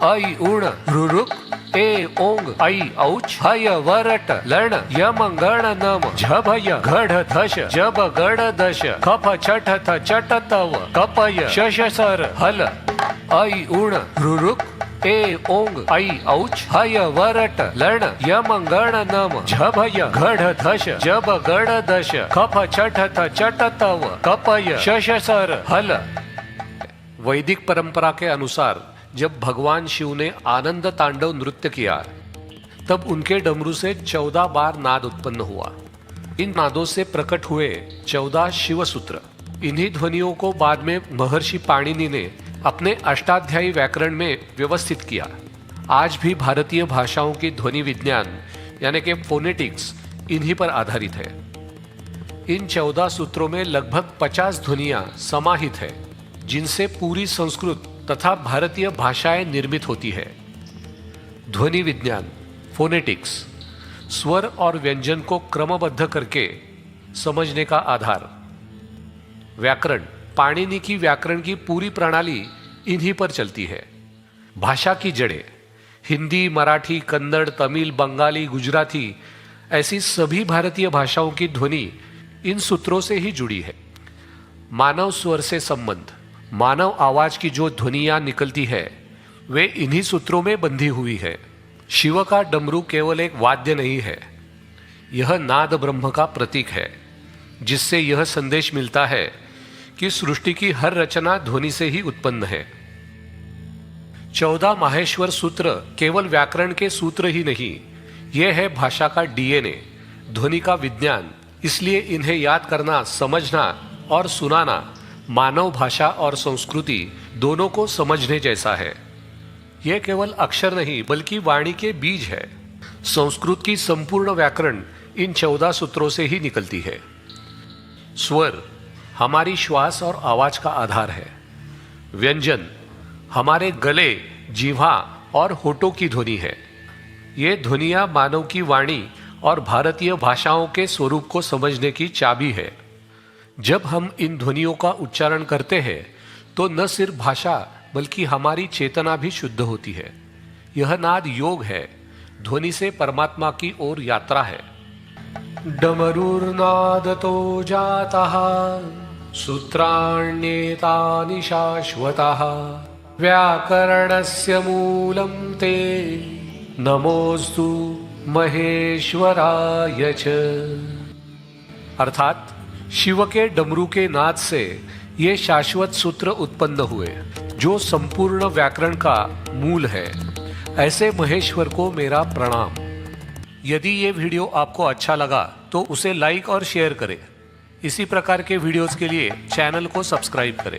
ऐ उण ऋरुक ए ओंग ऐ औच हय वरट लण यम गण नम झभय घढ धश जब गड दश कफ छठ थ चट तव कपय शश सर हल ऐ उण ऋरुक ए ओंग ऐ औच हय वरट लण यम गण नम झभय घढ धश जब गड दश कफ छठ थ चट तव कपय शश सर हल। वैदिक परंपरा के अनुसार जब भगवान शिव ने आनंद तांडव नृत्य किया तब उनके डमरू से 14 बार नाद उत्पन्न हुआ। इन नादों से प्रकट हुए 14 शिव सूत्र। इन्हीं ध्वनियों को बाद में महर्षि पाणिनि ने अपने अष्टाध्यायी व्याकरण में व्यवस्थित किया। आज भी भारतीय भाषाओं की ध्वनि विज्ञान यानी कि फोनेटिक्स इन्हीं पर आधारित है। इन 14 सूत्रों में लगभग 50 ध्वनियां समाहित है जिनसे पूरी संस्कृत तथा भारतीय भाषाएं निर्मित होती है। ध्वनि विज्ञान फोनेटिक्स स्वर और व्यंजन को क्रमबद्ध करके समझने का आधार। व्याकरण पाणिनि की व्याकरण की पूरी प्रणाली इन्हीं पर चलती है। भाषा की जड़ें हिंदी, मराठी, कन्नड़, तमिल, बंगाली, गुजराती ऐसी सभी भारतीय भाषाओं की ध्वनि इन सूत्रों से ही जुड़ी है। मानव स्वर से संबंध, मानव आवाज की जो ध्वनियां निकलती है वे इन्हीं सूत्रों में बंधी हुई है। शिव का डमरू केवल एक वाद्य नहीं है, यह नाद ब्रह्म का प्रतीक है जिससे यह संदेश मिलता है कि सृष्टि की हर रचना ध्वनि से ही उत्पन्न है। 14 माहेश्वर सूत्र केवल व्याकरण के सूत्र ही नहीं, यह है भाषा का डीएनए, ध्वनि का विज्ञान। इसलिए इन्हें याद करना, समझना और सुनाना मानव भाषा और संस्कृति दोनों को समझने जैसा है। यह केवल अक्षर नहीं बल्कि वाणी के बीज है। संस्कृत की संपूर्ण व्याकरण इन 14 सूत्रों से ही निकलती है। स्वर हमारी श्वास और आवाज का आधार है। व्यंजन हमारे गले, जिह्वा और होठों की ध्वनि है। ये ध्वनियां मानव की वाणी और भारतीय भाषाओं के स्वरूप को समझने की चाबी है। जब हम इन ध्वनियों का उच्चारण करते हैं तो न सिर्फ भाषा बल्कि हमारी चेतना भी शुद्ध होती है। यह नाद योग है, ध्वनि से परमात्मा की ओर यात्रा है। डमरुर्नादतो जातः सूत्राण्येतानि शाश्वतः व्याकरणस्य मूलं ते नमोस्तु महेश्वराय च। अर्थात शिव के डमरू के नाद से ये शाश्वत सूत्र उत्पन्न हुए जो संपूर्ण व्याकरण का मूल है। ऐसे महेश्वर को मेरा प्रणाम। यदि ये वीडियो आपको अच्छा लगा तो उसे लाइक और शेयर करें। इसी प्रकार के वीडियोस के लिए चैनल को सब्सक्राइब करें।